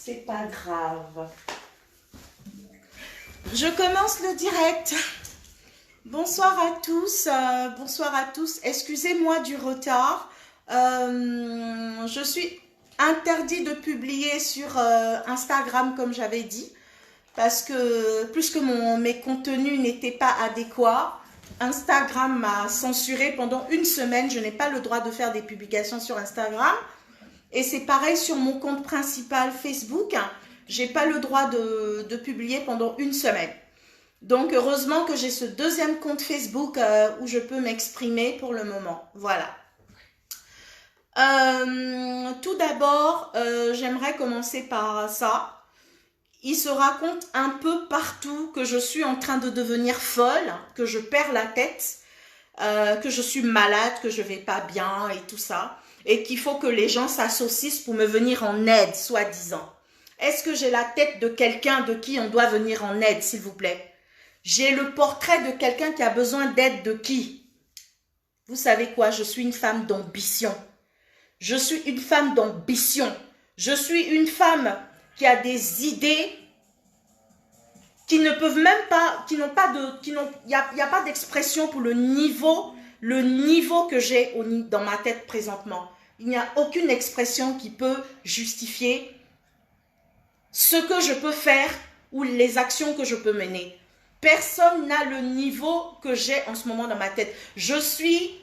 c'est pas grave. Je commence le direct. Bonsoir à tous, bonsoir à tous. Excusez-moi du retard. Je suis interdit de publier sur Instagram comme j'avais dit, parce que plus que mes contenus n'étaient pas adéquats, Instagram m'a censuré pendant une semaine. Je n'ai pas le droit de faire des publications sur Instagram. Et c'est pareil sur mon compte principal Facebook. J'ai pas le droit de publier pendant une semaine. Donc, heureusement que j'ai ce deuxième compte Facebook où je peux m'exprimer pour le moment. Voilà. Tout d'abord, j'aimerais commencer par ça. Il se raconte un peu partout que je suis en train de devenir folle, que je perds la tête, que je suis malade, que je vais pas bien et tout ça. Et qu'il faut que les gens s'associent pour me venir en aide, soi-disant. Est-ce que j'ai la tête de quelqu'un de qui on doit venir en aide, s'il vous plaît? J'ai le portrait de quelqu'un qui a besoin d'aide de qui? Vous savez quoi? Je suis une femme d'ambition. Je suis une femme d'ambition. Je suis une femme qui a des idées qui ne peuvent même pas, il n'y a pas d'expression pour le niveau que j'ai dans ma tête présentement. Il n'y a aucune expression qui peut justifier ce que je peux faire ou les actions que je peux mener. Personne n'a le niveau que j'ai en ce moment dans ma tête. Je suis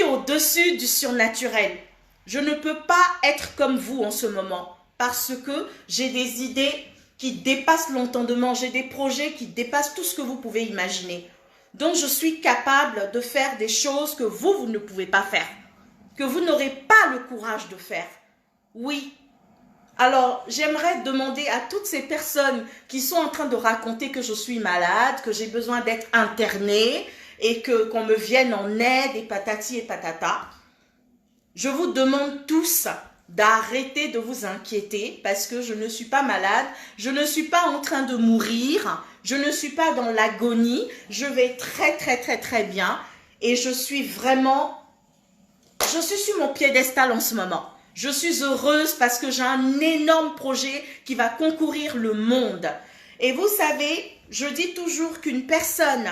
au-dessus du surnaturel. Je ne peux pas être comme vous en ce moment parce que j'ai des idées qui dépassent l'entendement. J'ai des projets qui dépassent tout ce que vous pouvez imaginer. Donc, je suis capable de faire des choses que vous ne pouvez pas faire, que vous n'aurez pas le courage de faire. Oui. Alors, j'aimerais demander à toutes ces personnes qui sont en train de raconter que je suis malade, que j'ai besoin d'être internée et qu'on me vienne en aide et patati et patata. Je vous demande tous d'arrêter de vous inquiéter parce que je ne suis pas malade, je ne suis pas en train de mourir, je ne suis pas dans l'agonie, je vais très très très très bien et je suis sur mon piédestal en ce moment. Je suis heureuse parce que j'ai un énorme projet qui va concourir le monde. Et vous savez, je dis toujours qu'une personne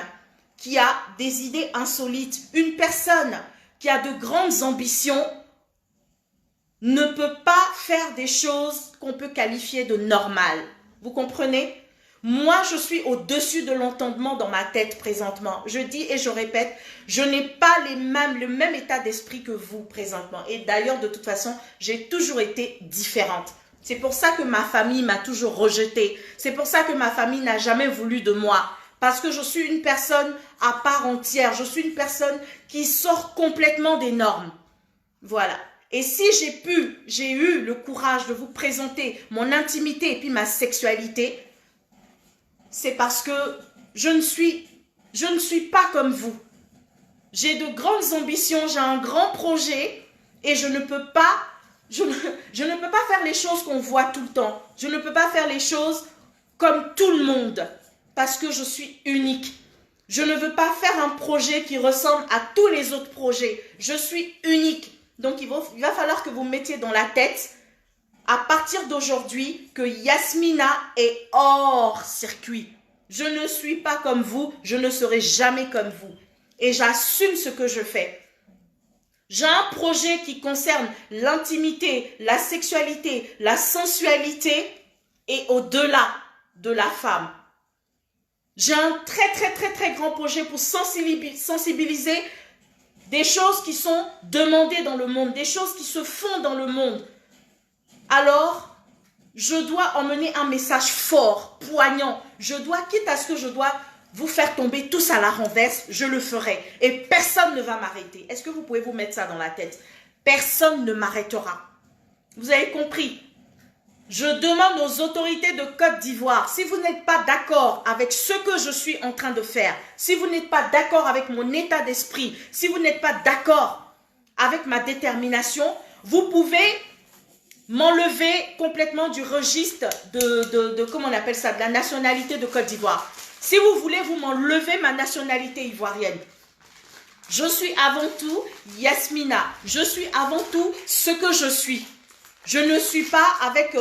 qui a des idées insolites, une personne qui a de grandes ambitions, ne peut pas faire des choses qu'on peut qualifier de normales. Vous comprenez? Moi, je suis au-dessus de l'entendement dans ma tête présentement. Je dis et je répète, je n'ai pas le même état d'esprit que vous présentement. Et d'ailleurs, de toute façon, j'ai toujours été différente. C'est pour ça que ma famille m'a toujours rejetée. C'est pour ça que ma famille n'a jamais voulu de moi. Parce que je suis une personne à part entière. Je suis une personne qui sort complètement des normes. Voilà. Et si j'ai eu le courage de vous présenter mon intimité et puis ma sexualité, c'est parce que je ne suis pas comme vous. J'ai de grandes ambitions, j'ai un grand projet et je ne peux pas faire les choses qu'on voit tout le temps. Je ne peux pas faire les choses comme tout le monde parce que je suis unique. Je ne veux pas faire un projet qui ressemble à tous les autres projets. Je suis unique. Donc, il va falloir que vous mettiez dans la tête, à partir d'aujourd'hui, que Yasmina est hors circuit. Je ne suis pas comme vous, je ne serai jamais comme vous. Et j'assume ce que je fais. J'ai un projet qui concerne l'intimité, la sexualité, la sensualité et au-delà de la femme. J'ai un très, très, très, très grand projet pour sensibiliser des choses qui sont demandées dans le monde, des choses qui se font dans le monde. Alors, je dois emmener un message fort, poignant. Quitte à ce que je dois vous faire tomber tous à la renverse, je le ferai. Et personne ne va m'arrêter. Est-ce que vous pouvez vous mettre ça dans la tête? Personne ne m'arrêtera. Vous avez compris? Je demande aux autorités de Côte d'Ivoire, si vous n'êtes pas d'accord avec ce que je suis en train de faire, si vous n'êtes pas d'accord avec mon état d'esprit, si vous n'êtes pas d'accord avec ma détermination, vous pouvez m'enlever complètement du registre comment on appelle ça, de la nationalité de Côte d'Ivoire. Si vous voulez, vous m'enlevez ma nationalité ivoirienne. Je suis avant tout Yasmina. Je suis avant tout ce que je suis. Je ne suis pas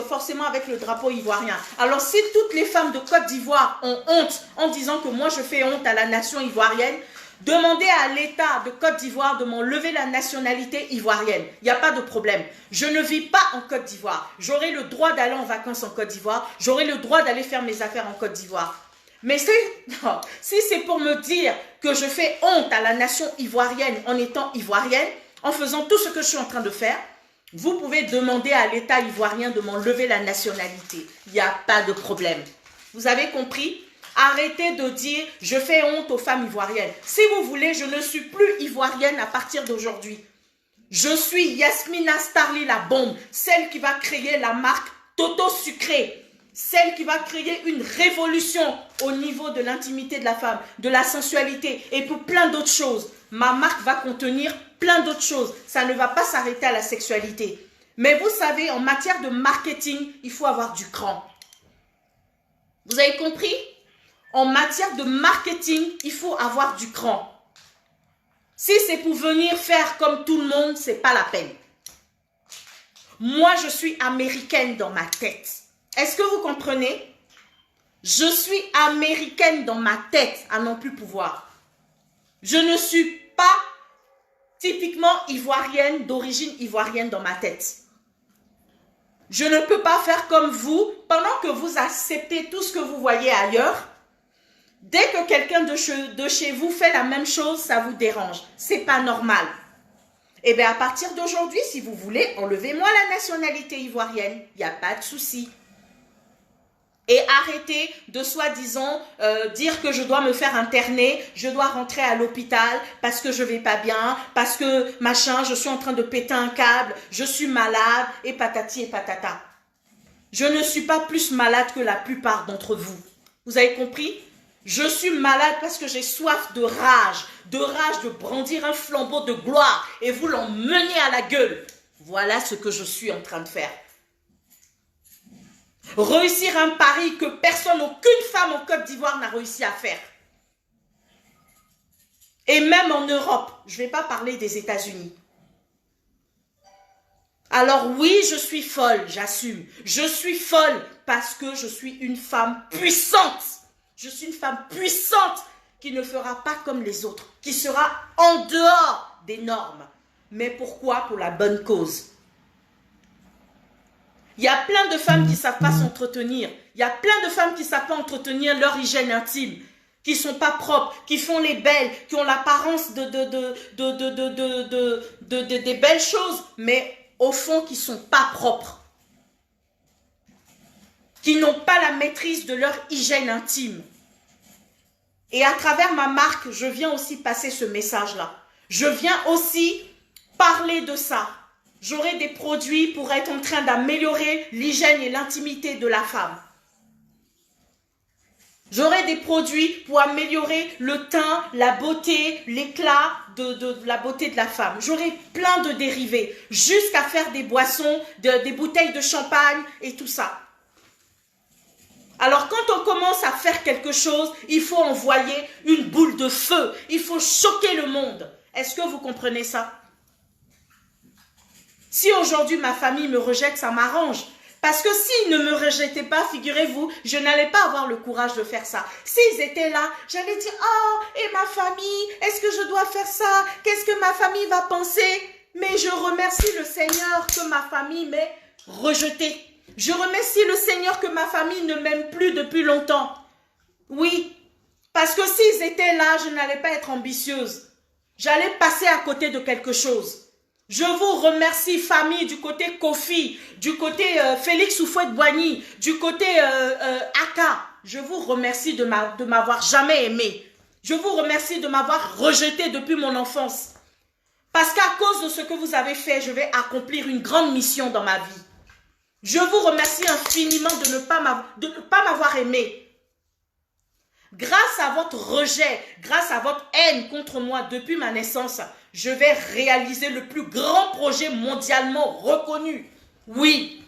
forcément avec le drapeau ivoirien. Alors si toutes les femmes de Côte d'Ivoire ont honte en disant que moi je fais honte à la nation ivoirienne, demandez à l'État de Côte d'Ivoire de m'enlever la nationalité ivoirienne. Il n'y a pas de problème. Je ne vis pas en Côte d'Ivoire. J'aurai le droit d'aller en vacances en Côte d'Ivoire. J'aurai le droit d'aller faire mes affaires en Côte d'Ivoire. Mais si c'est pour me dire que je fais honte à la nation ivoirienne en étant ivoirienne, en faisant tout ce que je suis en train de faire, vous pouvez demander à l'État ivoirien de m'enlever la nationalité. Il n'y a pas de problème. Vous avez compris? Arrêtez de dire « je fais honte aux femmes ivoiriennes ». Si vous voulez, je ne suis plus ivoirienne à partir d'aujourd'hui. Je suis Yasmina Starly la bombe, celle qui va créer la marque Toto Sucré, celle qui va créer une révolution au niveau de l'intimité de la femme, de la sensualité et pour plein d'autres choses. Ma marque va contenir plein d'autres choses. Ça ne va pas s'arrêter à la sexualité. Mais vous savez, en matière de marketing, il faut avoir du cran. Vous avez compris? En matière de marketing, il faut avoir du cran. Si c'est pour venir faire comme tout le monde, ce n'est pas la peine. Moi, je suis américaine dans ma tête. Est-ce que vous comprenez? Je suis américaine dans ma tête à non plus pouvoir. Je ne suis pas typiquement ivoirienne, d'origine ivoirienne dans ma tête. Je ne peux pas faire comme vous, pendant que vous acceptez tout ce que vous voyez ailleurs. Dès que quelqu'un de chez vous fait la même chose, ça vous dérange. C'est pas normal. Eh bien, à partir d'aujourd'hui, si vous voulez, enlevez-moi la nationalité ivoirienne. Il n'y a pas de souci. Et arrêtez de soi-disant dire que je dois me faire interner, je dois rentrer à l'hôpital parce que je ne vais pas bien, parce que machin, je suis en train de péter un câble, je suis malade, et patati et patata. Je ne suis pas plus malade que la plupart d'entre vous. Vous avez compris? Je suis malade parce que j'ai soif de rage de brandir un flambeau de gloire et vous l'emmener à la gueule. Voilà ce que je suis en train de faire. Réussir un pari que personne, aucune femme en Côte d'Ivoire n'a réussi à faire. Et même en Europe, je ne vais pas parler des États-Unis. Alors oui, je suis folle, j'assume. Je suis folle parce que je suis une femme puissante. Je suis une femme puissante qui ne fera pas comme les autres, qui sera en dehors des normes. Mais pourquoi? Pour la bonne cause. Il y a plein de femmes qui ne savent pas s'entretenir. Il y a plein de femmes qui ne savent pas entretenir leur hygiène intime, qui ne sont pas propres, qui font les belles, qui ont l'apparence des belles choses, mais au fond qui ne sont pas propres. Qui n'ont pas la maîtrise de leur hygiène intime. Et à travers ma marque, je viens aussi passer ce message-là. Je viens aussi parler de ça. J'aurai des produits pour être en train d'améliorer l'hygiène et l'intimité de la femme. J'aurai des produits pour améliorer le teint, la beauté, l'éclat de la beauté de la femme. J'aurai plein de dérivés, jusqu'à faire des boissons, des bouteilles de champagne et tout ça. Alors quand on commence à faire quelque chose, il faut envoyer une boule de feu. Il faut choquer le monde. Est-ce que vous comprenez ça? Si aujourd'hui ma famille me rejette, ça m'arrange. Parce que s'ils ne me rejetaient pas, figurez-vous, je n'allais pas avoir le courage de faire ça. S'ils étaient là, j'allais dire « Oh, et ma famille, est-ce que je dois faire ça? Qu'est-ce que ma famille va penser ?» Mais je remercie le Seigneur que ma famille m'ait rejeté. Je remercie le Seigneur que ma famille ne m'aime plus depuis longtemps. Oui, parce que s'ils étaient là, je n'allais pas être ambitieuse. J'allais passer à côté de quelque chose. Je vous remercie, famille, du côté Kofi, du côté Félix Houphouët-Boigny, du côté Aka. Je vous remercie de m'avoir jamais aimé. Je vous remercie de m'avoir rejeté depuis mon enfance. Parce qu'à cause de ce que vous avez fait, je vais accomplir une grande mission dans ma vie. Je vous remercie infiniment de ne pas m'avoir aimé. Grâce à votre rejet, grâce à votre haine contre moi depuis ma naissance, je vais réaliser le plus grand projet mondialement reconnu. Oui.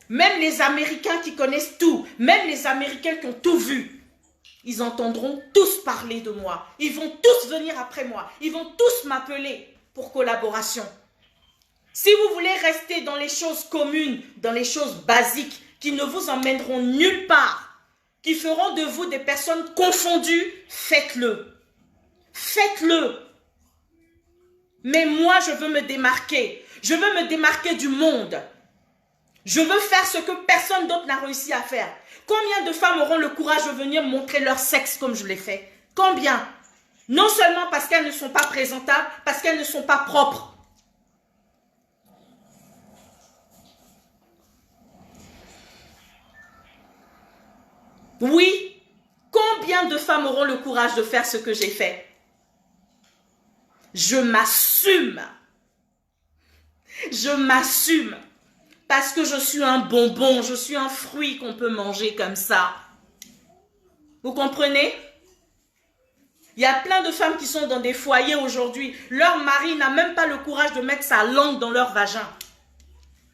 Même les Américains qui connaissent tout, même les Américains qui ont tout vu, ils entendront tous parler de moi. Ils vont tous venir après moi. Ils vont tous m'appeler pour collaboration. Si vous voulez rester dans les choses communes, dans les choses basiques, qui ne vous emmèneront nulle part, qui feront de vous des personnes confondues, faites-le. Faites-le. Mais moi, je veux me démarquer. Je veux me démarquer du monde. Je veux faire ce que personne d'autre n'a réussi à faire. Combien de femmes auront le courage de venir montrer leur sexe comme je l'ai fait? Combien? Non seulement parce qu'elles ne sont pas présentables, parce qu'elles ne sont pas propres. Oui, combien de femmes auront le courage de faire ce que j'ai fait? Je m'assume. Je m'assume. Parce que je suis un bonbon, je suis un fruit qu'on peut manger comme ça. Vous comprenez? Il y a plein de femmes qui sont dans des foyers aujourd'hui. Leur mari n'a même pas le courage de mettre sa langue dans leur vagin.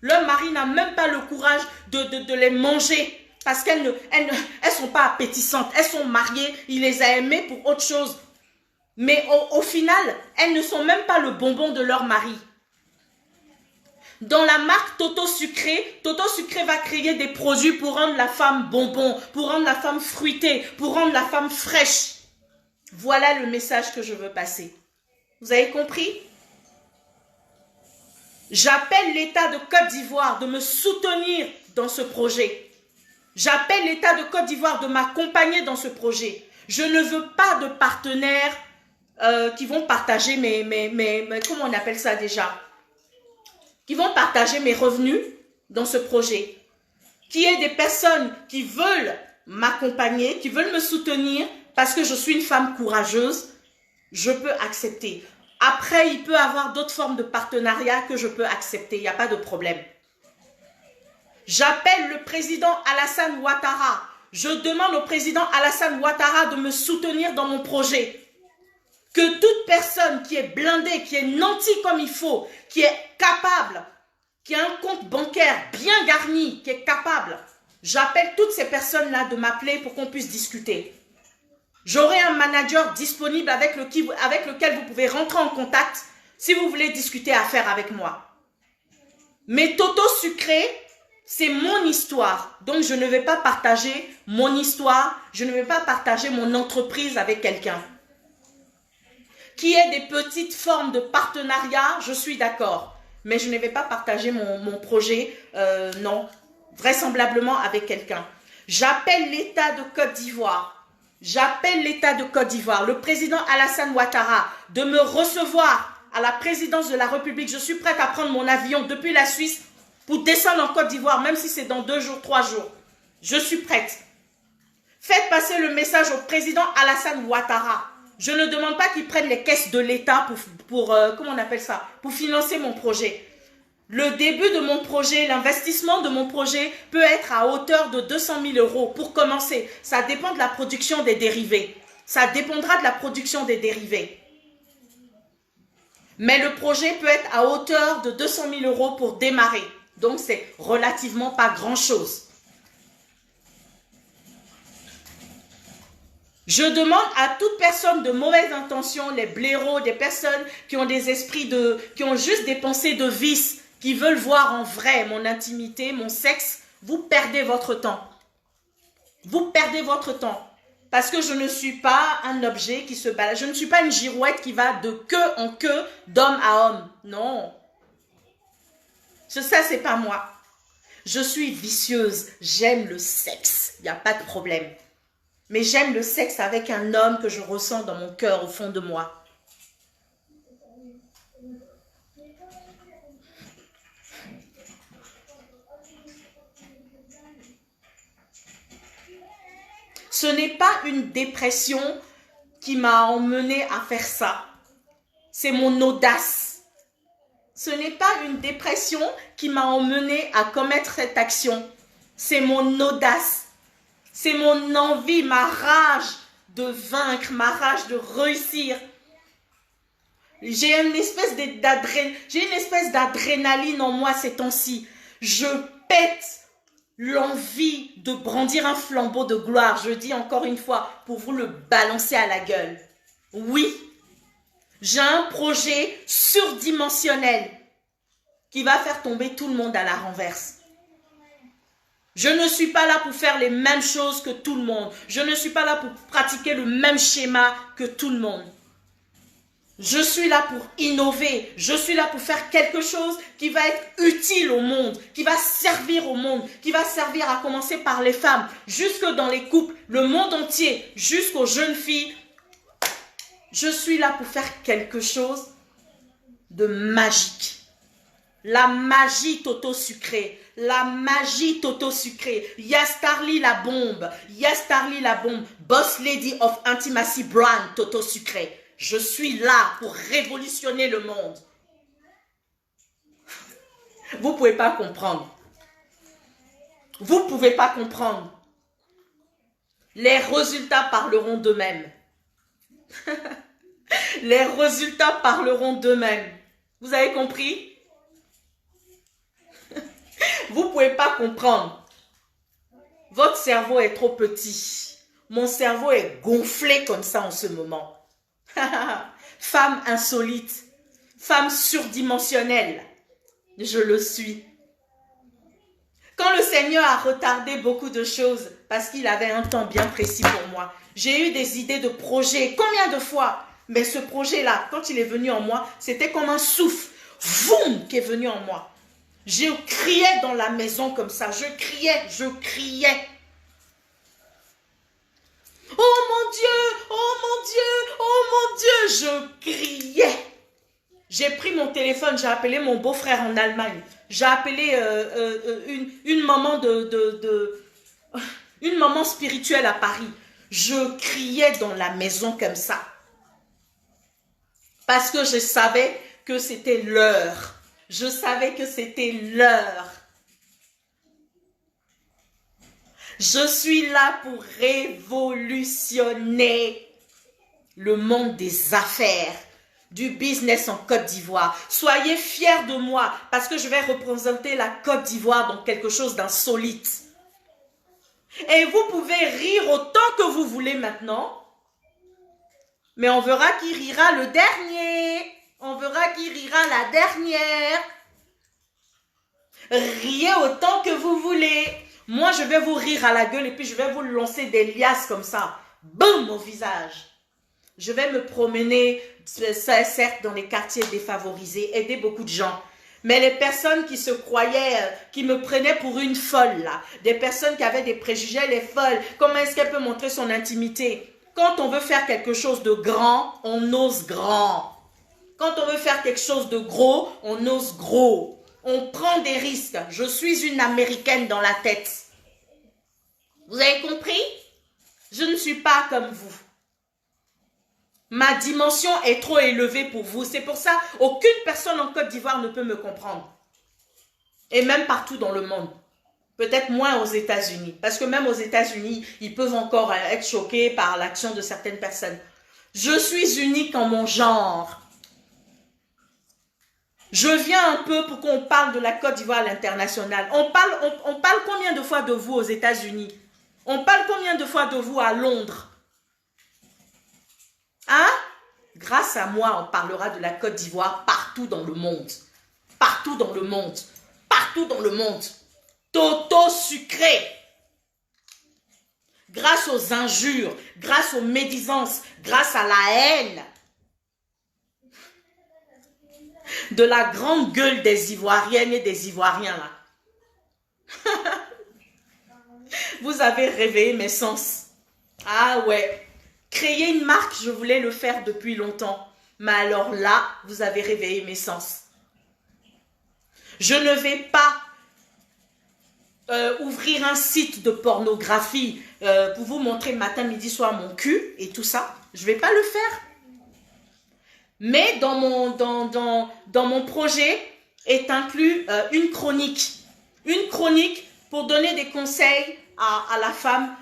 Leur mari n'a même pas le courage de les manger. Parce qu'elles ne sont pas appétissantes. Elles sont mariées, il les a aimées pour autre chose. Mais au final, elles ne sont même pas le bonbon de leur mari. Dans la marque Toto Sucré va créer des produits pour rendre la femme bonbon, pour rendre la femme fruitée, pour rendre la femme fraîche. Voilà le message que je veux passer. Vous avez compris? J'appelle l'État de Côte d'Ivoire de me soutenir dans ce projet. J'appelle l'État de Côte d'Ivoire de m'accompagner dans ce projet. Je ne veux pas de partenaires qui vont partager comment on appelle ça déjà? Qui vont partager mes revenus dans ce projet. Qu'il y ait des personnes qui veulent m'accompagner, qui veulent me soutenir parce que je suis une femme courageuse, je peux accepter. Après, il peut y avoir d'autres formes de partenariat que je peux accepter, il n'y a pas de problème. J'appelle le président Alassane Ouattara. Je demande au président Alassane Ouattara de me soutenir dans mon projet. Que toute personne qui est blindée, qui est nantie comme il faut, qui est capable, qui a un compte bancaire bien garni, qui est capable, j'appelle toutes ces personnes-là de m'appeler pour qu'on puisse discuter. J'aurai un manager disponible avec lequel vous pouvez rentrer en contact si vous voulez discuter affaires avec moi. Mais Toto Sucré, c'est mon histoire. Donc, je ne vais pas partager mon histoire, je ne vais pas partager mon entreprise avec quelqu'un. Qu'il y ait des petites formes de partenariat, je suis d'accord. Mais je ne vais pas partager mon projet, non, vraisemblablement avec quelqu'un. J'appelle l'État de Côte d'Ivoire. J'appelle l'État de Côte d'Ivoire, le président Alassane Ouattara, de me recevoir à la présidence de la République. Je suis prête à prendre mon avion depuis la Suisse pour descendre en Côte d'Ivoire, même si c'est dans 2 jours, 3 jours. Je suis prête. Faites passer le message au président Alassane Ouattara. Je ne demande pas qu'ils prennent les caisses de l'État pour comment on appelle ça, pour financer mon projet. Le début de mon projet, l'investissement de mon projet peut être à hauteur de 200 000 € pour commencer. Ça dépend de la production des dérivés. Ça dépendra de la production des dérivés. Mais le projet peut être à hauteur de 200 000 € pour démarrer. Donc, c'est relativement pas grand-chose. Je demande à toute personne de mauvaise intention, les blaireaux, des personnes qui ont des esprits qui ont juste des pensées de vice, qui veulent voir en vrai mon intimité, mon sexe, vous perdez votre temps. Vous perdez votre temps. Parce que je ne suis pas un objet qui se balade. Je ne suis pas une girouette qui va de queue en queue, d'homme à homme. Non. Ça, c'est pas moi. Je suis vicieuse. J'aime le sexe. Il n'y a pas de problème. Mais j'aime le sexe avec un homme que je ressens dans mon cœur, au fond de moi. Ce n'est pas une dépression qui m'a emmené à faire ça. C'est mon audace. Ce n'est pas une dépression qui m'a emmené à commettre cette action. C'est mon audace. C'est mon envie, ma rage de vaincre, ma rage de réussir. J'ai une espèce d'adrénaline en moi ces temps-ci. Je pète l'envie de brandir un flambeau de gloire. Je dis encore une fois, pour vous le balancer à la gueule. Oui, j'ai un projet surdimensionnel qui va faire tomber tout le monde à la renverse. Je ne suis pas là pour faire les mêmes choses que tout le monde. Je ne suis pas là pour pratiquer le même schéma que tout le monde. Je suis là pour innover. Je suis là pour faire quelque chose qui va être utile au monde, qui va servir au monde, qui va servir à commencer par les femmes, jusque dans les couples, le monde entier, jusqu'aux jeunes filles. Je suis là pour faire quelque chose de magique. La magie Toto sucrée. La magie Toto sucrée. Yes, Starly la bombe. Yes, Starly la bombe. Boss Lady of Intimacy Brand Toto sucré. Je suis là pour révolutionner le monde. Vous ne pouvez pas comprendre. Vous ne pouvez pas comprendre. Les résultats parleront d'eux-mêmes. Les résultats parleront d'eux-mêmes. Vous avez compris? Vous ne pouvez pas comprendre. Votre cerveau est trop petit. Mon cerveau est gonflé comme ça en ce moment. Femme insolite. Femme surdimensionnelle. Je le suis. Quand le Seigneur a retardé beaucoup de choses parce qu'il avait un temps bien précis pour moi, j'ai eu des idées de projets. Combien de fois? Mais ce projet-là, quand il est venu en moi, c'était comme un souffle. Voum, qui est venu en moi. Je criais dans la maison comme ça. Je criais, je criais. Oh mon Dieu, oh mon Dieu, oh mon Dieu. Je criais. J'ai pris mon téléphone, j'ai appelé mon beau-frère en Allemagne. J'ai appelé une maman une maman spirituelle à Paris. Je criais dans la maison comme ça. Parce que je savais que c'était l'heure. Je savais que c'était l'heure. Je suis là pour révolutionner le monde des affaires, du business en Côte d'Ivoire. Soyez fiers de moi parce que je vais représenter la Côte d'Ivoire dans quelque chose d'insolite. Et vous pouvez rire autant que vous voulez maintenant, mais on verra qui rira le dernier. On verra qui rira la dernière. Riez autant que vous voulez. Moi, je vais vous rire à la gueule et puis je vais vous lancer des liasses comme ça. Boum, au visage. Je vais me promener, certes, dans les quartiers défavorisés, aider beaucoup de gens. Mais les personnes qui se croyaient, qui me prenaient pour une folle, là, des personnes qui avaient des préjugés, les folles, comment est-ce qu'elle peut montrer son intimité? Quand on veut faire quelque chose de grand, on ose grand. Quand on veut faire quelque chose de gros, on ose gros. On prend des risques. Je suis une Américaine dans la tête. Vous avez compris? Je ne suis pas comme vous. Ma dimension est trop élevée pour vous. C'est pour ça aucune personne en Côte d'Ivoire ne peut me comprendre. Et même partout dans le monde. Peut-être moins aux États-Unis. Parce que même aux États-Unis, ils peuvent encore être choqués par l'action de certaines personnes. Je suis unique en mon genre. Je viens un peu pour qu'on parle de la Côte d'Ivoire à l'international. On parle combien de fois de vous aux États-Unis? On parle combien de fois de vous à Londres? Hein? Grâce à moi, on parlera de la Côte d'Ivoire partout dans le monde. Partout dans le monde. Partout dans le monde. Toto sucré. Grâce aux injures, grâce aux médisances, grâce à la haine. De la grande gueule des Ivoiriennes et des Ivoiriens là. Vous avez réveillé mes sens. Ah ouais. Créer une marque, je voulais le faire depuis longtemps. Mais alors là, vous avez réveillé mes sens. Je ne vais pas ouvrir un site de pornographie pour vous montrer matin, midi, soir mon cul et tout ça. Je ne vais pas le faire. Mais dans mon projet est inclus une chronique. Une chronique pour donner des conseils à la femme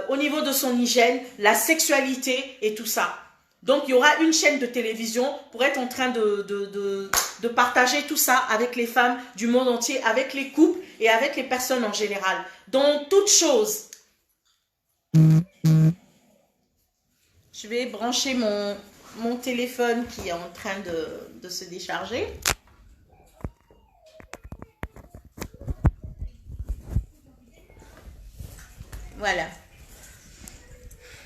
au niveau de son hygiène, la sexualité et tout ça. Donc, il y aura une chaîne de télévision pour être en train de partager tout ça avec les femmes du monde entier, avec les couples et avec les personnes en général. Dans toute chose. Je vais brancher mon téléphone qui est en train de se décharger. Voilà.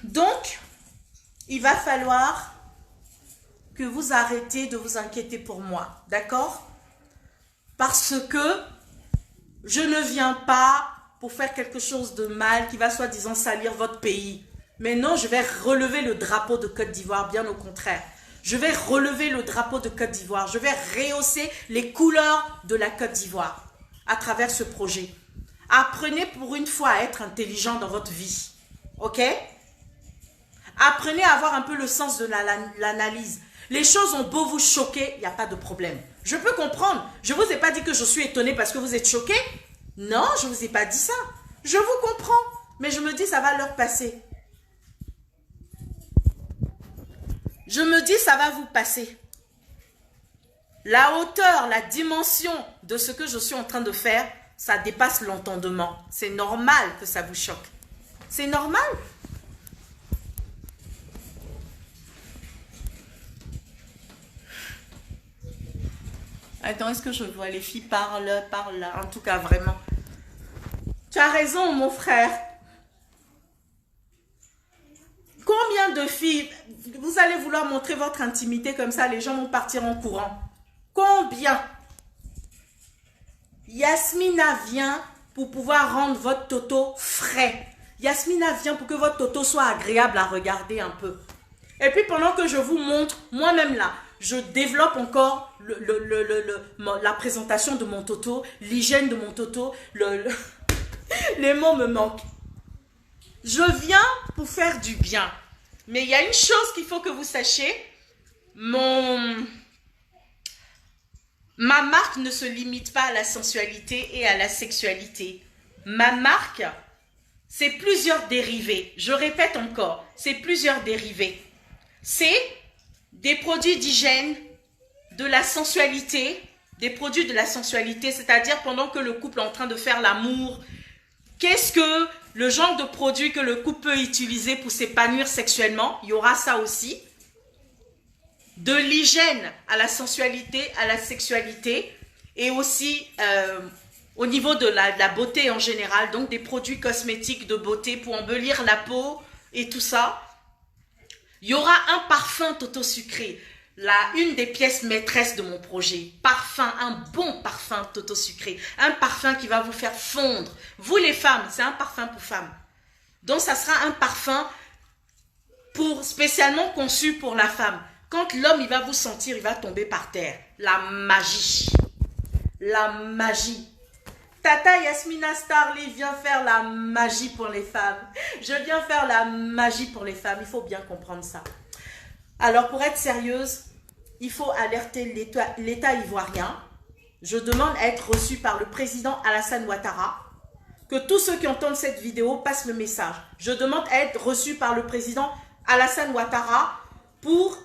Donc, il va falloir que vous arrêtez de vous inquiéter pour moi. D'accord? Parce que je ne viens pas pour faire quelque chose de mal qui va soi-disant salir votre pays. Mais non, je vais relever le drapeau de Côte d'Ivoire, bien au contraire. Je vais relever le drapeau de Côte d'Ivoire. Je vais rehausser les couleurs de la Côte d'Ivoire à travers ce projet. Apprenez pour une fois à être intelligent dans votre vie. Ok? Apprenez à avoir un peu le sens de l'analyse. Les choses ont beau vous choquer, il n'y a pas de problème. Je peux comprendre. Je ne vous ai pas dit que je suis étonnée parce que vous êtes choqués. Non, je ne vous ai pas dit ça. Je vous comprends. Mais je me dis, ça va leur passer. Je me dis, ça va vous passer. La hauteur, la dimension de ce que je suis en train de faire, ça dépasse l'entendement. C'est normal que ça vous choque. C'est normal. Attends, est-ce que je vois les filles par là? En tout cas, vraiment. Tu as raison, mon frère. Combien de filles, vous allez vouloir montrer votre intimité comme ça, les gens vont partir en courant. Combien? Yasmina vient pour pouvoir rendre votre toto frais. Yasmina vient pour que votre toto soit agréable à regarder un peu. Et puis pendant que je vous montre, moi-même là, je développe encore la présentation de mon toto, l'hygiène de mon toto, les mots me manquent. Je viens pour faire du bien. Mais il y a une chose qu'il faut que vous sachiez. Ma marque ne se limite pas à la sensualité et à la sexualité. Ma marque, c'est plusieurs dérivés. Je répète encore, c'est plusieurs dérivés. C'est des produits d'hygiène, de la sensualité, des produits de la sensualité, c'est-à-dire pendant que le couple est en train de faire l'amour, qu'est-ce que le genre de produit que le couple peut utiliser pour s'épanouir sexuellement? Il y aura ça aussi. De l'hygiène à la sensualité, à la sexualité, et aussi au niveau de la beauté en général, donc des produits cosmétiques de beauté pour embellir la peau et tout ça. Il y aura un parfum Toto Sucré, une des pièces maîtresses de mon projet. Parfum, un bon parfum Toto Sucré, un parfum qui va vous faire fondre. Vous les femmes, c'est un parfum pour femmes. Donc ça sera un parfum spécialement conçu pour la femme. Quand l'homme il va vous sentir, il va tomber par terre. La magie. La magie. Tata Yasmina Starly vient faire la magie pour les femmes. Je viens faire la magie pour les femmes. Il faut bien comprendre ça. Alors, pour être sérieuse, il faut alerter l'État ivoirien. Je demande à être reçu par le président Alassane Ouattara. Que tous ceux qui entendent cette vidéo passent le message. Je demande à être reçu par le président Alassane Ouattara pour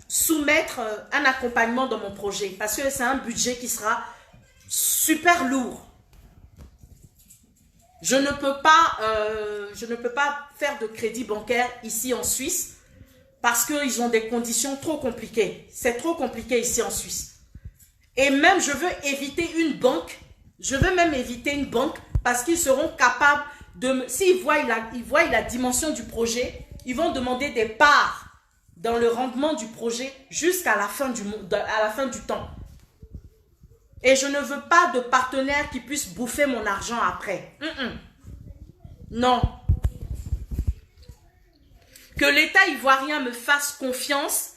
soumettre un accompagnement dans mon projet. Parce que c'est un budget qui sera super lourd. Je ne peux pas faire de crédit bancaire ici en Suisse parce qu'ils ont des conditions trop compliquées. C'est trop compliqué ici en Suisse. Et même, je veux éviter une banque. Je veux même éviter une banque parce qu'ils seront capables de... S'ils voient la dimension du projet, ils vont demander des parts dans le rendement du projet jusqu'à la fin du temps. Et je ne veux pas de partenaire qui puisse bouffer mon argent après. Non. Que l'État ivoirien me fasse confiance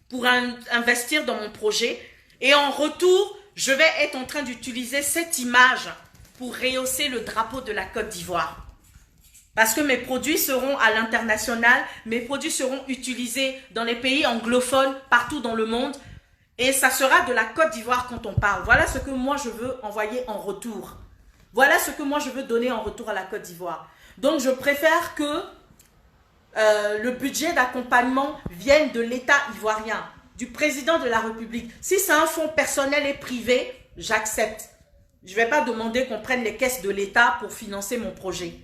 pour investir dans mon projet. Et en retour, je vais être en train d'utiliser cette image pour rehausser le drapeau de la Côte d'Ivoire. Parce que mes produits seront à l'international, mes produits seront utilisés dans les pays anglophones, partout dans le monde. Et ça sera de la Côte d'Ivoire quand on parle. Voilà ce que moi je veux envoyer en retour. Voilà ce que moi je veux donner en retour à la Côte d'Ivoire. Donc je préfère que le budget d'accompagnement vienne de l'État ivoirien, du président de la République. Si c'est un fonds personnel et privé, j'accepte. Je ne vais pas demander qu'on prenne les caisses de l'État pour financer mon projet.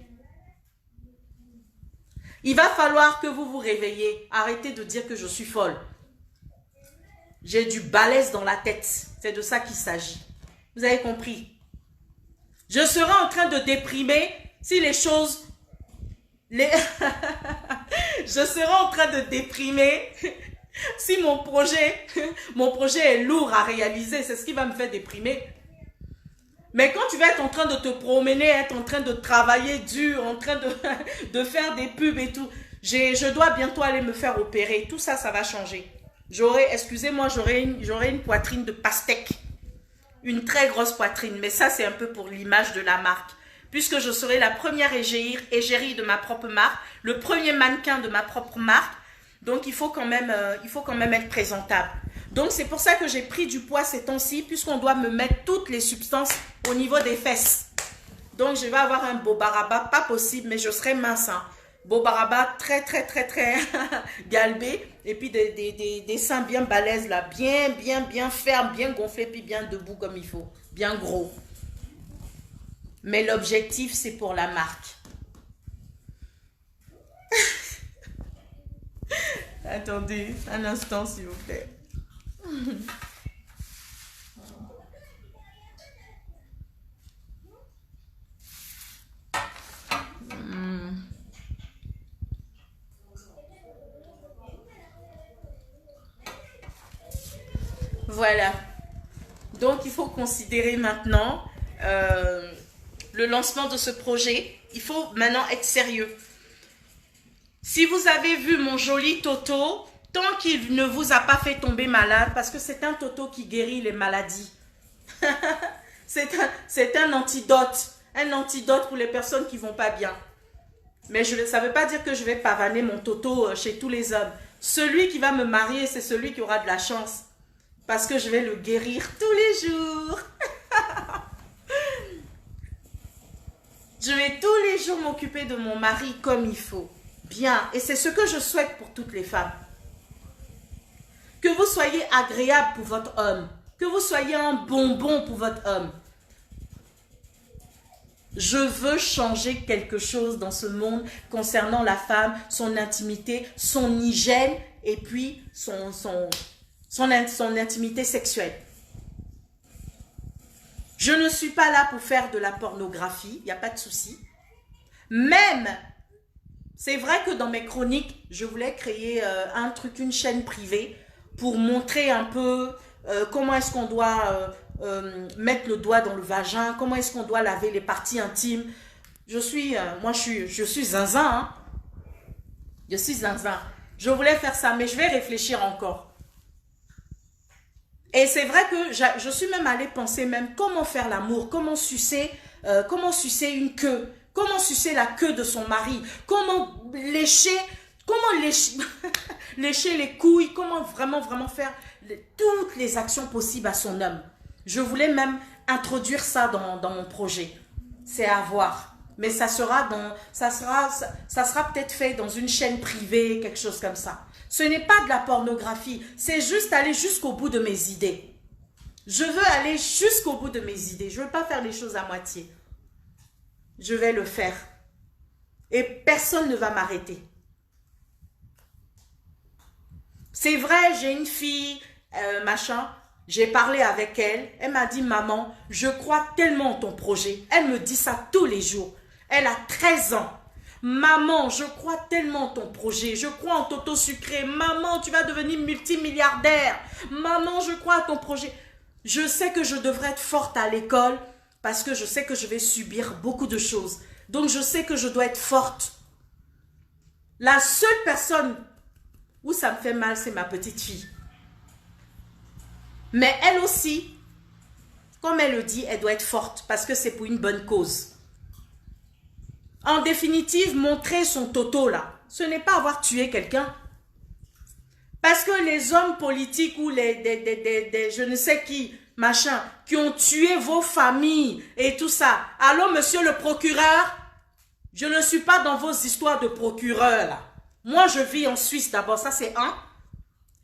Il va falloir que vous vous réveillez. Arrêtez de dire que je suis folle. J'ai du balèze dans la tête. C'est de ça qu'il s'agit. Vous avez compris? Je serai en train de déprimer si les choses Les... Je serai en train de déprimer si mon projet est lourd à réaliser. C'est ce qui va me faire déprimer. Mais quand tu vas être en train de te promener, être en train de travailler dur, en train de faire des pubs et tout, je dois bientôt aller me faire opérer. Tout ça, ça va changer. Excusez-moi, j'aurai une poitrine de pastèque. Une très grosse poitrine. Mais ça, c'est un peu pour l'image de la marque. Puisque je serai la première égérie de ma propre marque, le premier mannequin de ma propre marque. Donc, il faut quand même être présentable. Donc, c'est pour ça que j'ai pris du poids ces temps-ci, puisqu'on doit me mettre toutes les substances au niveau des fesses. Donc, je vais avoir un beau baraba, pas possible, mais je serai mince. Hein. Beau baraba, très, très, très, très galbé. Et puis, des seins bien balèzes, là, bien fermes, bien gonflés, puis bien debout comme il faut. Bien gros. Mais l'objectif, c'est pour la marque. Attendez un instant, s'il vous plaît. Voilà. Donc, il faut considérer maintenant le lancement de ce projet. Il faut maintenant être sérieux. Si vous avez vu mon joli Toto, tant qu'il ne vous a pas fait tomber malade, parce que c'est un Toto qui guérit les maladies. c'est un antidote pour les personnes qui vont pas bien. Mais ça ne veut pas dire que je vais pavaner mon Toto chez tous les hommes. Celui qui va me marier, c'est celui qui aura de la chance. Parce que je vais le guérir tous les jours. Je vais tous les jours m'occuper de mon mari comme il faut. Bien. Et c'est ce que je souhaite pour toutes les femmes. Que vous soyez agréable pour votre homme. Que vous soyez un bonbon pour votre homme. Je veux changer quelque chose dans ce monde concernant la femme, son intimité, son hygiène et puis son intimité sexuelle. Je ne suis pas là pour faire de la pornographie, il n'y a pas de souci. Même, c'est vrai que dans mes chroniques, je voulais créer une chaîne privée pour montrer un peu comment est-ce qu'on doit mettre le doigt dans le vagin, comment est-ce qu'on doit laver les parties intimes. Je suis zinzin, hein. Je suis zinzin. Je voulais faire ça, mais je vais réfléchir encore. Et c'est vrai que je suis même allée penser même comment faire l'amour, comment sucer une queue, comment sucer la queue de son mari, comment lécher lécher les couilles, comment vraiment faire toutes les actions possibles à son homme. Je voulais même introduire ça dans mon projet. C'est à voir. Mais ça sera peut-être fait dans une chaîne privée, quelque chose comme ça. Ce n'est pas de la pornographie, c'est juste aller jusqu'au bout de mes idées. Je veux aller jusqu'au bout de mes idées. Je ne veux pas faire les choses à moitié. Je vais le faire. Et personne ne va m'arrêter. C'est vrai, j'ai une fille, j'ai parlé avec elle. Elle m'a dit, maman, je crois tellement en ton projet. Elle me dit ça tous les jours. Elle a 13 ans. Maman, je crois tellement en ton projet. Je crois en Toto Sucré. Maman, tu vas devenir multimilliardaire. Maman, je crois à ton projet. Je sais que je devrais être forte à l'école parce que je sais que je vais subir beaucoup de choses. Donc, je sais que je dois être forte. La seule personne où ça me fait mal, c'est ma petite fille. Mais elle aussi, comme elle le dit, elle doit être forte parce que c'est pour une bonne cause. En définitive, montrer son Toto là, ce n'est pas avoir tué quelqu'un. Parce que les hommes politiques ou je ne sais qui, machin, qui ont tué vos familles et tout ça. Allô, monsieur le procureur? Je ne suis pas dans vos histoires de procureur là. Moi, je vis en Suisse d'abord, ça c'est un.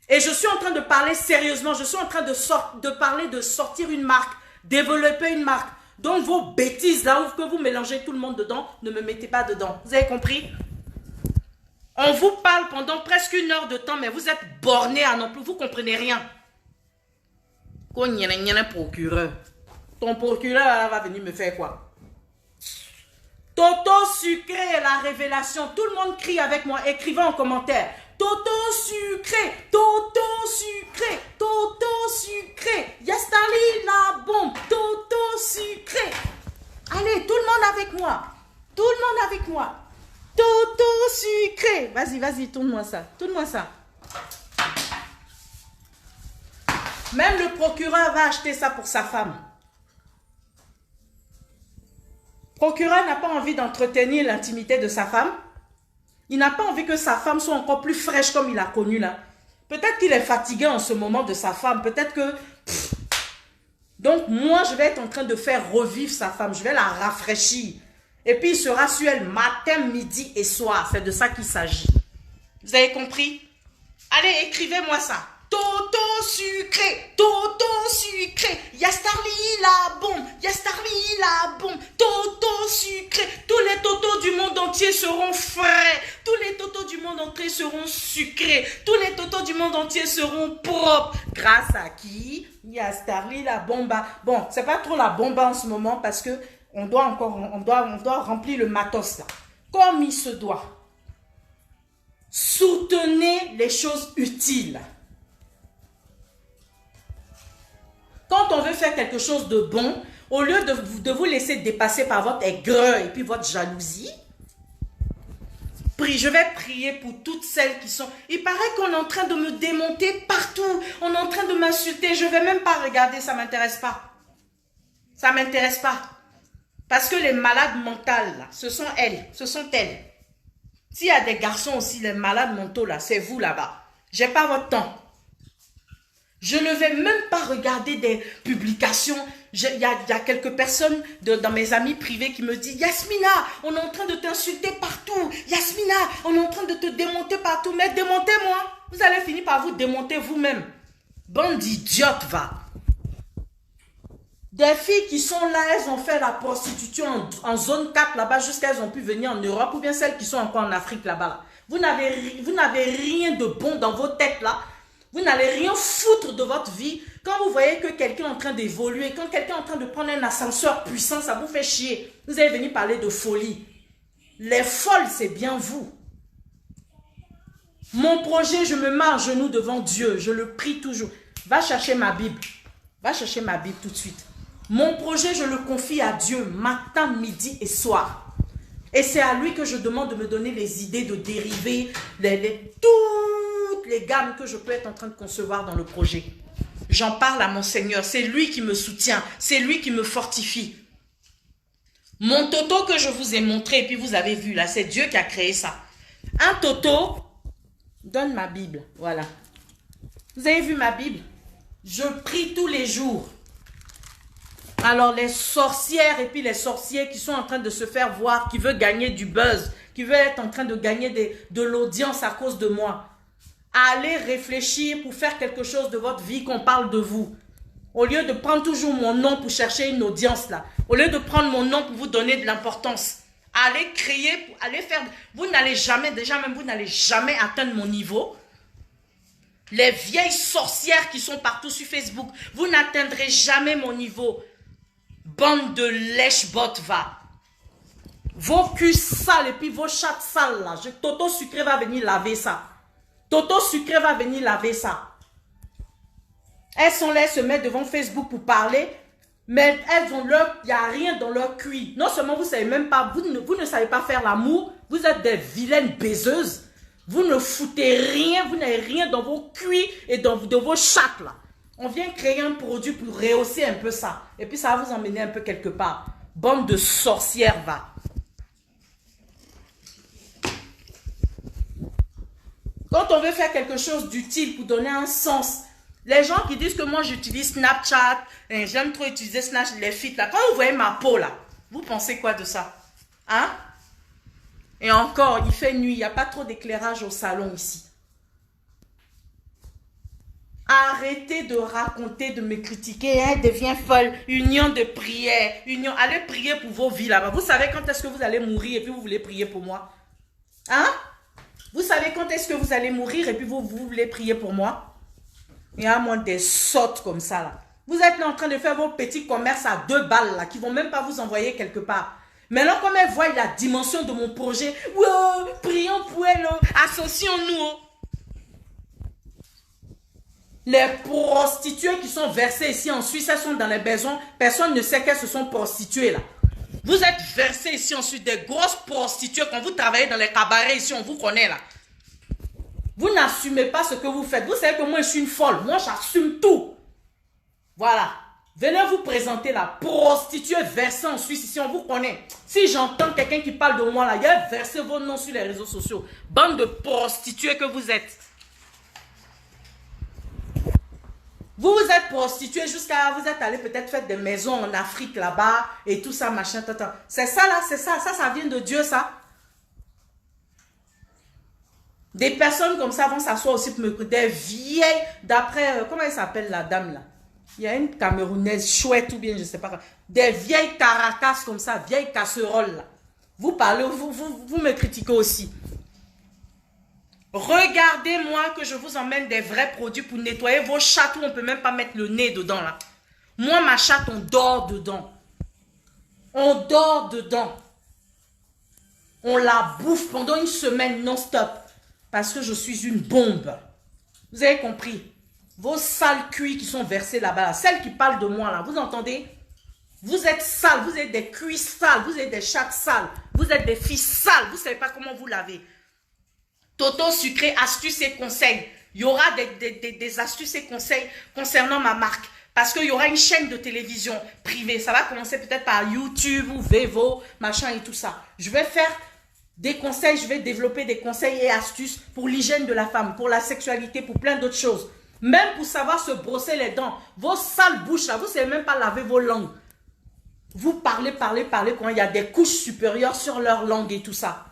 Et je suis en train de parler sérieusement, je suis en train de parler de sortir une marque, développer une marque. Donc vos bêtises là, où que vous mélangez tout le monde dedans, ne me mettez pas dedans. Vous avez compris? On vous parle pendant presque 1 heure de temps, mais vous êtes borné à non plus, vous ne comprenez rien. Procureur. Ton procureur là, va venir me faire quoi? Toto sucré, la révélation. Tout le monde crie avec moi. Écrivez en commentaire. Toto sucré, Toto sucré, Toto sucré. Yastali la bombe, Toto sucré. Allez, tout le monde avec moi. Tout le monde avec moi. Toto sucré. Vas-y, vas-y, tourne-moi ça. Tourne-moi ça. Même le procureur va acheter ça pour sa femme. Le procureur n'a pas envie d'entretenir l'intimité de sa femme. Il n'a pas envie que sa femme soit encore plus fraîche comme il a connu là. Peut-être qu'il est fatigué en ce moment de sa femme. Peut-être que... Donc moi, je vais être en train de faire revivre sa femme. Je vais la rafraîchir. Et puis il sera sur elle matin, midi et soir. C'est de ça qu'il s'agit. Vous avez compris? Allez, écrivez-moi ça. Toto sucré, Toto sucré, Yastarli la bombe, Yastarli la bombe, Toto sucré. Tous les totos du monde entier seront frais, tous les totos du monde entier seront sucrés, tous les totos du monde entier seront propres. Grâce à qui? Yastarli la bomba. Bon, c'est pas trop la bomba en ce moment parce que on doit remplir le matos là, comme il se doit. Soutenez les choses utiles. Quand on veut faire quelque chose de bon, au lieu de vous laisser dépasser par votre aigreur et puis votre jalousie, je vais prier pour toutes celles qui sont... Il paraît qu'on est en train de me démonter partout. On est en train de m'insulter. Je ne vais même pas regarder, ça ne m'intéresse pas. Ça ne m'intéresse pas. Parce que les malades mentales, là, ce sont elles. Ce sont elles. S'il y a des garçons aussi, les malades mentaux, là, c'est vous là-bas. Je n'ai pas votre temps. Je ne vais même pas regarder des publications. Il y a quelques personnes dans mes amis privés qui me disent « Yasmina, on est en train de t'insulter partout. Yasmina, on est en train de te démonter partout. Mais démontez-moi. Vous allez finir par vous démonter vous-même. Bande d'idiotes, va. » Des filles qui sont là, elles ont fait la prostitution en zone 4 là-bas jusqu'à elles ont pu venir en Europe ou bien celles qui sont encore en Afrique là-bas. Là. Vous n'avez rien de bon dans vos têtes là. Vous n'allez rien foutre de votre vie. Quand vous voyez que quelqu'un est en train d'évoluer, quand quelqu'un est en train de prendre un ascenseur puissant, ça vous fait chier. Vous allez venir parler de folie. Les folles, c'est bien vous. Mon projet, je me mets à genoux devant Dieu. Je le prie toujours. Va chercher ma Bible. Va chercher ma Bible tout de suite. Mon projet, je le confie à Dieu matin, midi et soir. Et c'est à lui que je demande de me donner les idées de dériver, toutes les gammes que je peux être en train de concevoir dans le projet. J'en parle à mon Seigneur. C'est lui qui me soutient. C'est lui qui me fortifie. Mon toto que je vous ai montré, et puis vous avez vu là, c'est Dieu qui a créé ça. Un toto, donne ma Bible. Voilà. Vous avez vu ma Bible? Je prie tous les jours. Alors les sorcières et puis les sorciers qui sont en train de se faire voir, qui veulent gagner du buzz, qui veulent être en train de gagner de l'audience à cause de moi. Allez réfléchir pour faire quelque chose de votre vie, qu'on parle de vous. Au lieu de prendre toujours mon nom pour chercher une audience là. Au lieu de prendre mon nom pour vous donner de l'importance. Allez créer, allez faire... Vous n'allez jamais, déjà même vous n'allez jamais atteindre mon niveau. Les vieilles sorcières qui sont partout sur Facebook, vous n'atteindrez jamais mon niveau. Bande de lèche-bottes, va. Vos culs sales et puis vos chattes sales là. Toto Sucré va venir laver ça. Toto Sucré va venir laver ça. Elles sont là, elles se mettent devant Facebook pour parler, mais elles ont il n'y a rien dans leur cuit. Non seulement vous ne savez même pas, vous ne savez pas faire l'amour, vous êtes des vilaines baiseuses. Vous ne foutez rien, vous n'avez rien dans vos cuits et dans vos chattes là. On vient créer un produit pour rehausser un peu ça. Et puis ça va vous emmener un peu quelque part. Bande de sorcières, va. Quand on veut faire quelque chose d'utile pour donner un sens, les gens qui disent que moi j'utilise Snapchat, j'aime trop utiliser Snapchat, les filles là, quand vous voyez ma peau là, vous pensez quoi de ça? Hein? Et encore, il fait nuit, il n'y a pas trop d'éclairage au salon ici. Arrêtez de raconter, de me critiquer, elle devient folle, union de prière, union, allez prier pour vos vies là-bas. Vous savez quand est-ce que vous allez mourir et puis vous voulez prier pour moi? Hein? Vous savez quand est-ce que vous allez mourir et puis vous voulez prier pour moi? Il y a moins des sottes comme ça là. Vous êtes là en train de faire vos petits commerces à 2 balles là, qui ne vont même pas vous envoyer quelque part. Maintenant, comme elles voient la dimension de mon projet, wow, prions pour elles, associons-nous. Les prostituées qui sont versées ici en Suisse, elles sont dans les maisons. Personne ne sait qu'elles se sont prostituées là. Vous êtes versées ici en Suisse, des grosses prostituées. Quand vous travaillez dans les cabarets ici, on vous connaît là. Vous n'assumez pas ce que vous faites. Vous savez que moi, je suis une folle. Moi, j'assume tout. Voilà. Venez vous présenter la prostituée versée en Suisse ici, on vous connaît. Si j'entends quelqu'un qui parle de moi là, il y a versé vos noms sur les réseaux sociaux. Bande de prostituées que vous êtes. Vous vous êtes prostituée jusqu'à... Vous êtes allé peut-être faire des maisons en Afrique là-bas et tout ça, machin, tata. C'est ça là, c'est ça. Ça vient de Dieu, ça. Des personnes comme ça vont s'asseoir aussi pour me... Des vieilles, d'après... comment elle s'appelle la dame là? Il y a une Camerounaise chouette ou bien, je ne sais pas. Des vieilles caracas comme ça, vieilles casseroles là. Vous parlez, vous me critiquez aussi. Regardez-moi que je vous emmène des vrais produits pour nettoyer vos chattes où on ne peut même pas mettre le nez dedans là. Moi, ma chatte, on dort dedans. On dort dedans. On la bouffe pendant une semaine non-stop. Parce que je suis une bombe. Vous avez compris? Vos sales cuits qui sont versés là-bas, celles qui parlent de moi là, vous entendez? Vous êtes sales, vous êtes des cuits sales, vous êtes des chattes sales, vous êtes des filles sales, vous ne savez pas comment vous lavez. Toto Sucré, astuces et conseils. Il y aura des astuces et conseils concernant ma marque. Parce qu'il y aura une chaîne de télévision privée. Ça va commencer peut-être par YouTube ou Vevo, machin et tout ça. Je vais faire des conseils, je vais développer des conseils et astuces pour l'hygiène de la femme, pour la sexualité, pour plein d'autres choses. Même pour savoir se brosser les dents. Vos sales bouches là, vous ne savez même pas laver vos langues. Vous parlez quand il y a des couches supérieures sur leur langue et tout ça.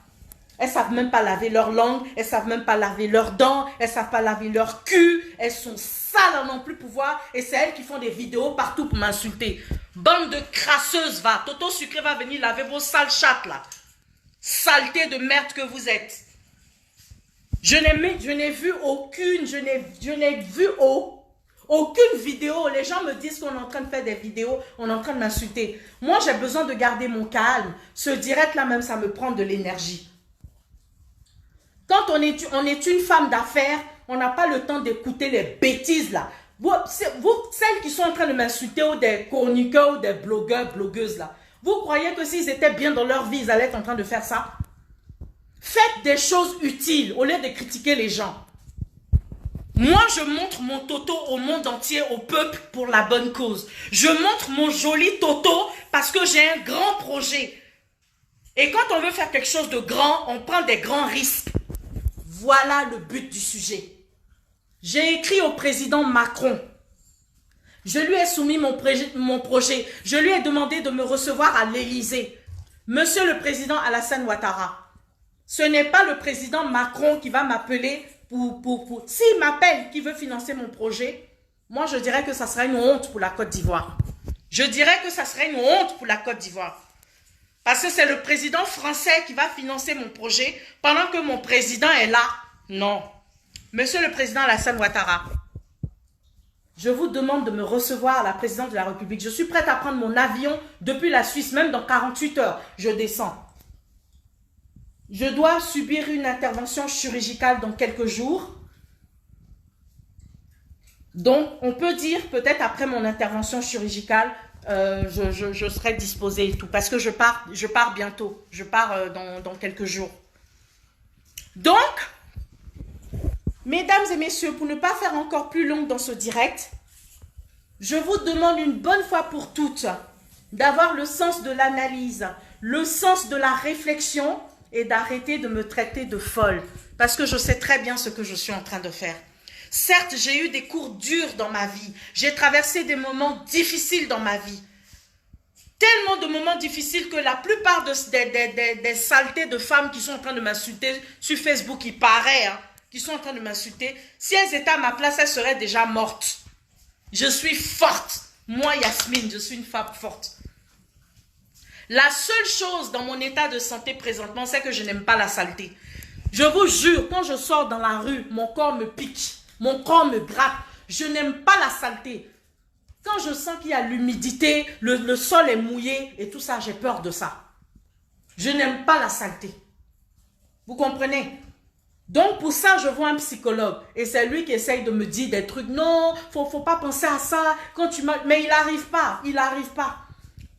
Elles ne savent même pas laver leur langue, elles ne savent même pas laver leurs dents, elles ne savent pas laver leur cul, elles sont sales à non plus pouvoir et c'est elles qui font des vidéos partout pour m'insulter. Bande de crasseuses, va. Toto Sucré va venir laver vos sales chattes là. Saleté de merde que vous êtes. Je n'ai vu aucune vidéo. Les gens me disent qu'on est en train de faire des vidéos, on est en train de m'insulter. Moi, j'ai besoin de garder mon calme. Ce direct là même, ça me prend de l'énergie. Quand on est une femme d'affaires, on n'a pas le temps d'écouter les bêtises là. Vous, celles qui sont en train de m'insulter ou des chroniqueurs ou des blogueurs, blogueuses là, vous croyez que s'ils étaient bien dans leur vie, ils allaient être en train de faire ça? Faites des choses utiles au lieu de critiquer les gens. Moi, je montre mon Toto au monde entier, au peuple, pour la bonne cause. Je montre mon joli Toto parce que j'ai un grand projet. Et quand on veut faire quelque chose de grand, on prend des grands risques. Voilà le but du sujet. J'ai écrit au président Macron. Je lui ai soumis mon projet. Je lui ai demandé de me recevoir à l'Élysée. Monsieur le président Alassane Ouattara, ce n'est pas le président Macron qui va m'appeler pour... S'il m'appelle, qui veut financer mon projet, moi je dirais que ça serait une honte pour la Côte d'Ivoire. Je dirais que ça serait une honte pour la Côte d'Ivoire. Parce que c'est le président français qui va financer mon projet pendant que mon président est là. Non. Monsieur le président Alassane Ouattara, je vous demande de me recevoir à la présidence de la République. Je suis prête à prendre mon avion depuis la Suisse, même dans 48 heures, je descends. Je dois subir une intervention chirurgicale dans quelques jours. Donc, on peut dire peut-être après mon intervention chirurgicale, je serai disposée et tout. Parce que je pars bientôt. Je pars dans quelques jours. Donc, mesdames et messieurs, pour ne pas faire encore plus long dans ce direct, je vous demande une bonne fois pour toutes d'avoir le sens de l'analyse, le sens de la réflexion et d'arrêter de me traiter de folle. Parce que je sais très bien ce que je suis en train de faire. Certes, j'ai eu des cours durs dans ma vie. J'ai traversé des moments difficiles dans ma vie. Tellement de moments difficiles que la plupart des saletés de femmes qui sont en train de m'insulter sur Facebook, il paraît, hein, qui sont en train de m'insulter, si elles étaient à ma place, elles seraient déjà mortes. Je suis forte. Moi, Yasmine, je suis une femme forte. La seule chose dans mon état de santé présentement, c'est que je n'aime pas la saleté. Je vous jure, quand je sors dans la rue, mon corps me pique. Mon corps me gratte. Je n'aime pas la saleté. Quand je sens qu'il y a l'humidité, le sol est mouillé et tout ça, j'ai peur de ça. Je n'aime pas la saleté. Vous comprenez? Donc, pour ça, je vois un psychologue. Et c'est lui qui essaye de me dire des trucs. Non, faut pas penser à ça. Quand tu mais il n'arrive pas. Il n'arrive pas.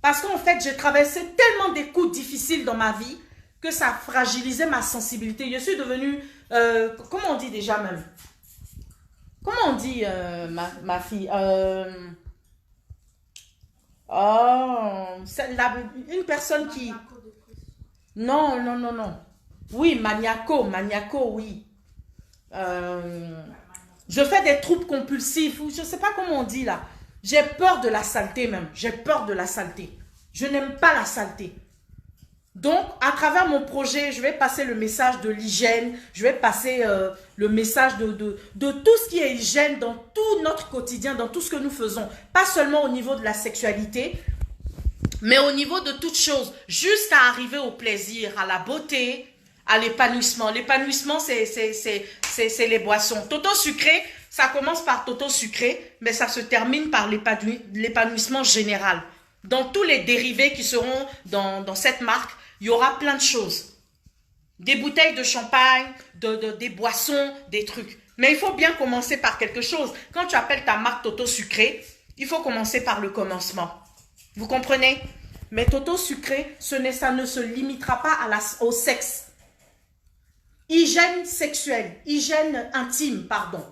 Parce qu'en fait, j'ai traversé tellement des coups difficiles dans ma vie que ça a fragilisé ma sensibilité. Je suis devenue... comment on dit déjà même? Comment on dit, ma fille? C'est une personne qui... Non, non, non, non. Oui, maniaco, oui. Je fais des troubles compulsifs, je ne sais pas comment on dit là. J'ai peur de la saleté même, j'ai peur de la saleté. Je n'aime pas la saleté. Donc, à travers mon projet, je vais passer le message de l'hygiène, je vais passer le message de tout ce qui est hygiène dans tout notre quotidien, dans tout ce que nous faisons. Pas seulement au niveau de la sexualité, mais au niveau de toutes choses, jusqu'à arriver au plaisir, à la beauté, à l'épanouissement. L'épanouissement, c'est les boissons. Toto sucré, ça commence par toto sucré, mais ça se termine par l'épanouissement général. Dans tous les dérivés qui seront dans cette marque, il y aura plein de choses. Des bouteilles de champagne, des boissons, des trucs. Mais il faut bien commencer par quelque chose. Quand tu appelles ta marque Toto sucré, il faut commencer par le commencement. Vous comprenez? Mais Toto sucré, ça ne se limitera pas au sexe. Hygiène sexuelle, hygiène intime, pardon.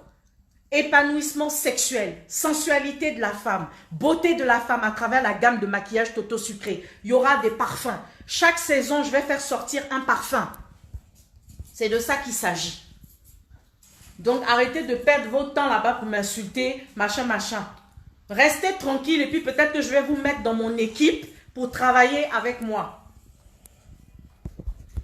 Épanouissement sexuel, sensualité de la femme, beauté de la femme à travers la gamme de maquillage Toto sucré. Il y aura des parfums. Chaque saison, je vais faire sortir un parfum. C'est de ça qu'il s'agit. Donc, arrêtez de perdre votre temps là-bas pour m'insulter, machin, machin. Restez tranquille et puis peut-être que je vais vous mettre dans mon équipe pour travailler avec moi.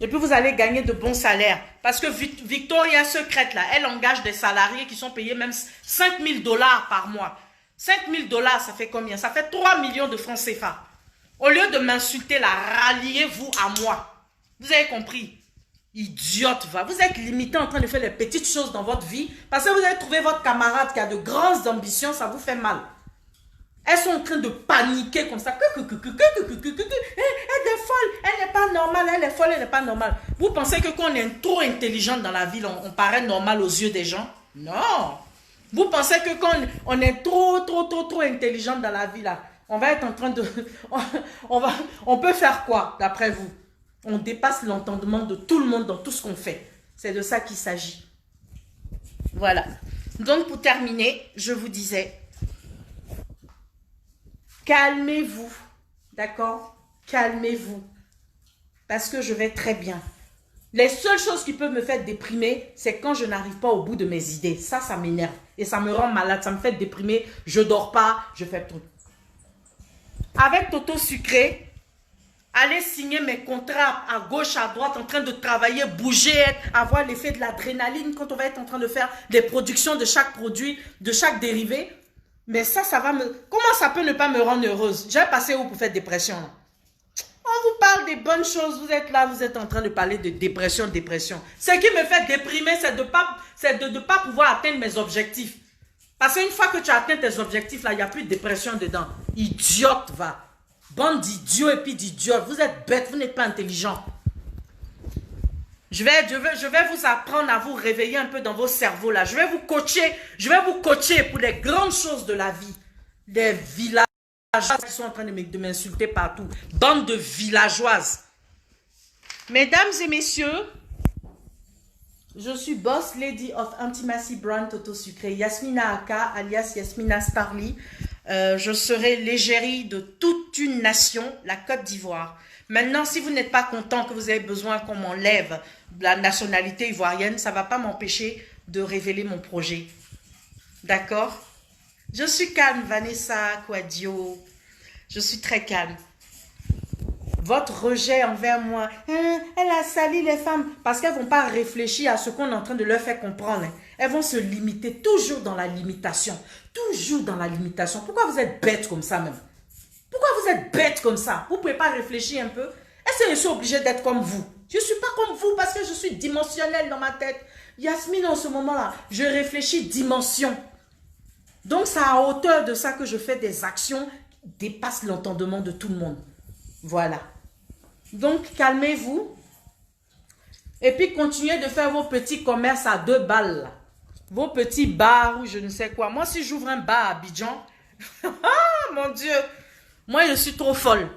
Et puis vous allez gagner de bons salaires. Parce que Victoria Secret, là, elle engage des salariés qui sont payés même 5 000 $ par mois. 5 000 $, ça fait combien? Ça fait 3 millions de francs CFA. Au lieu de m'insulter là, ralliez-vous à moi. Vous avez compris? Idiote, va. Vous êtes limité en train de faire les petites choses dans votre vie. Parce que vous avez trouvé votre camarade qui a de grandes ambitions, ça vous fait mal. Elles sont en train de paniquer comme ça. Elle est folle, elle n'est pas normale, elle est folle, elle n'est pas normale. Vous pensez que quand on est trop intelligent dans la ville, on paraît normal aux yeux des gens? Non. Vous pensez que quand on est trop intelligent dans la vie, là, on va être en train de... on peut faire quoi, d'après vous? On dépasse l'entendement de tout le monde dans tout ce qu'on fait. C'est de ça qu'il s'agit. Voilà. Donc, pour terminer, je vous disais... Calmez-vous, d'accord? Calmez-vous, parce que je vais très bien. Les seules choses qui peuvent me faire déprimer, c'est quand je n'arrive pas au bout de mes idées. Ça m'énerve et ça me rend malade, ça me fait déprimer. Je ne dors pas, je fais tout. Avec Toto sucré, allez signer mes contrats à gauche, à droite, en train de travailler, bouger, avoir l'effet de l'adrénaline quand on va être en train de faire des productions de chaque produit, de chaque dérivé. Mais ça va me... Comment ça peut ne pas me rendre heureuse? J'ai passé où pour faire dépression là? On vous parle des bonnes choses, vous êtes là, vous êtes en train de parler de dépression. Ce qui me fait déprimer, c'est de ne pas pouvoir atteindre mes objectifs. Parce qu'une fois que tu atteins tes objectifs, là, il n'y a plus de dépression dedans. Idiote, va. Bande d'idiots et puis d'idiotes. Vous êtes bêtes, vous n'êtes pas intelligents. Je vais vous apprendre à vous réveiller un peu dans vos cerveaux là. Je vais vous coacher pour les grandes choses de la vie. Les villageoises qui sont en train de m'insulter partout. Bande de villageoises. Mesdames et messieurs, je suis Boss Lady of Intimacy Brand Toto Sucré. Yasmina Aka, alias Yasmina Starly. Je serai l'égérie de toute une nation, la Côte d'Ivoire. Maintenant, si vous n'êtes pas content, que vous avez besoin qu'on m'enlève la nationalité ivoirienne, ça ne va pas m'empêcher de révéler mon projet. D'accord? Je suis calme, Vanessa Quadio. Je suis très calme. Votre rejet envers moi, elle a sali les femmes, parce qu'elles ne vont pas réfléchir à ce qu'on est en train de leur faire comprendre. Elles vont se limiter, toujours dans la limitation. Toujours dans la limitation. Pourquoi vous êtes bête comme ça même? Pourquoi vous êtes bête comme ça? Vous ne pouvez pas réfléchir un peu? Est-ce que je suis obligée d'être comme vous? Je ne suis pas comme vous parce que je suis dimensionnelle dans ma tête. Yasmine, en ce moment-là, je réfléchis dimension. Donc, c'est à hauteur de ça que je fais des actions qui dépassent l'entendement de tout le monde. Voilà. Donc, calmez-vous. Et puis, continuez de faire vos petits commerces à 2 balles. Là. Vos petits bars ou je ne sais quoi. Moi, si j'ouvre un bar à Abidjan, ah, mon Dieu, moi, je suis trop folle.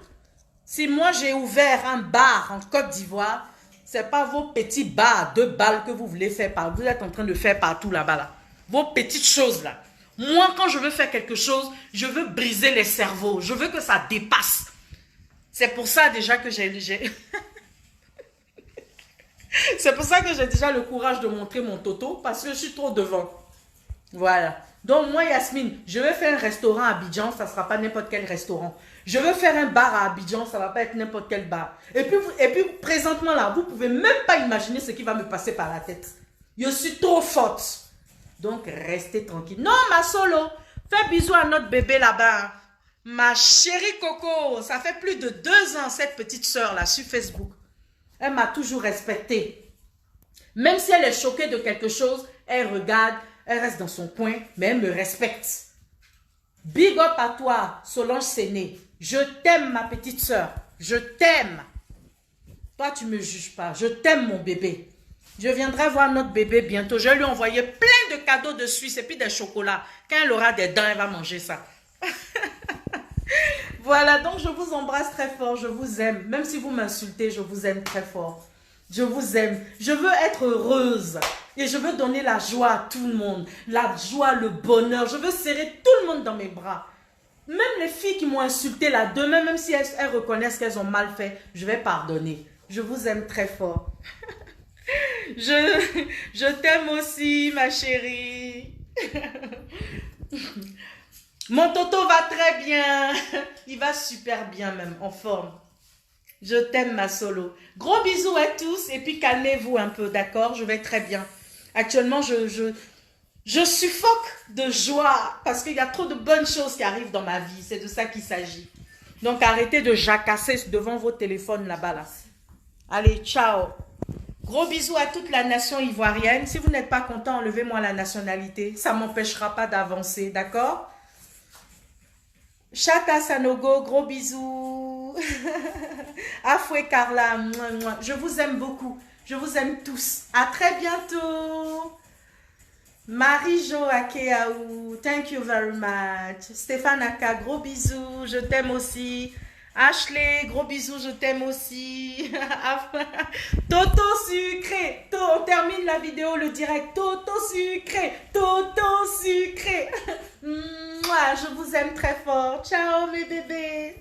Si moi, j'ai ouvert un bar en Côte d'Ivoire, c'est pas vos petits bars à 2 balles que vous voulez faire partout. Vous êtes en train de faire partout là-bas. Là. Vos petites choses là. Moi, quand je veux faire quelque chose, je veux briser les cerveaux. Je veux que ça dépasse. C'est pour ça déjà que j'ai... C'est pour ça que j'ai déjà le courage de montrer mon toto parce que je suis trop devant. Voilà. Donc moi, Yasmine, je vais faire un restaurant à Abidjan, ça ne sera pas n'importe quel restaurant. Je veux faire un bar à Abidjan, ça ne va pas être n'importe quel bar. Et puis présentement là, vous ne pouvez même pas imaginer ce qui va me passer par la tête. Je suis trop forte. Donc restez tranquille. Non, ma solo, fais bisous à notre bébé là-bas. Ma chérie Coco, ça fait plus de 2 ans cette petite soeur là sur Facebook. Elle m'a toujours respectée. Même si elle est choquée de quelque chose, elle regarde, elle reste dans son coin, mais elle me respecte. Big up à toi, Solange Séné. Je t'aime, ma petite soeur. Je t'aime. Toi, tu ne me juges pas. Je t'aime, mon bébé. Je viendrai voir notre bébé bientôt. Je vais lui envoyer plein de cadeaux de Suisse et puis des chocolats. Quand elle aura des dents, elle va manger ça. Voilà, donc je vous embrasse très fort, je vous aime. Même si vous m'insultez, je vous aime très fort. Je vous aime. Je veux être heureuse. Et je veux donner la joie à tout le monde. La joie, le bonheur. Je veux serrer tout le monde dans mes bras. Même les filles qui m'ont insulté là, demain, même si elles reconnaissent qu'elles ont mal fait, je vais pardonner. Je vous aime très fort. Je t'aime aussi, ma chérie. Mon Toto va très bien. Il va super bien même, en forme. Je t'aime, ma solo. Gros bisous à tous et puis calmez-vous un peu, d'accord? Je vais très bien. Actuellement, je suffoque de joie parce qu'il y a trop de bonnes choses qui arrivent dans ma vie. C'est de ça qu'il s'agit. Donc, arrêtez de jacasser devant vos téléphones là-bas. Là. Allez, ciao. Gros bisous à toute la nation ivoirienne. Si vous n'êtes pas content, enlevez-moi la nationalité. Ça ne m'empêchera pas d'avancer, d'accord? Chata Sanogo, gros bisous. Afoué Carla, je vous aime beaucoup. Je vous aime tous. À très bientôt. Marie-Jo Akeaou, thank you very much. Stéphane Aka, gros bisous, je t'aime aussi. Ashley, gros bisous, je t'aime aussi. Toto sucré. On termine la vidéo, le direct. Toto sucré. Toto sucré. Moi, je vous aime très fort. Ciao mes bébés.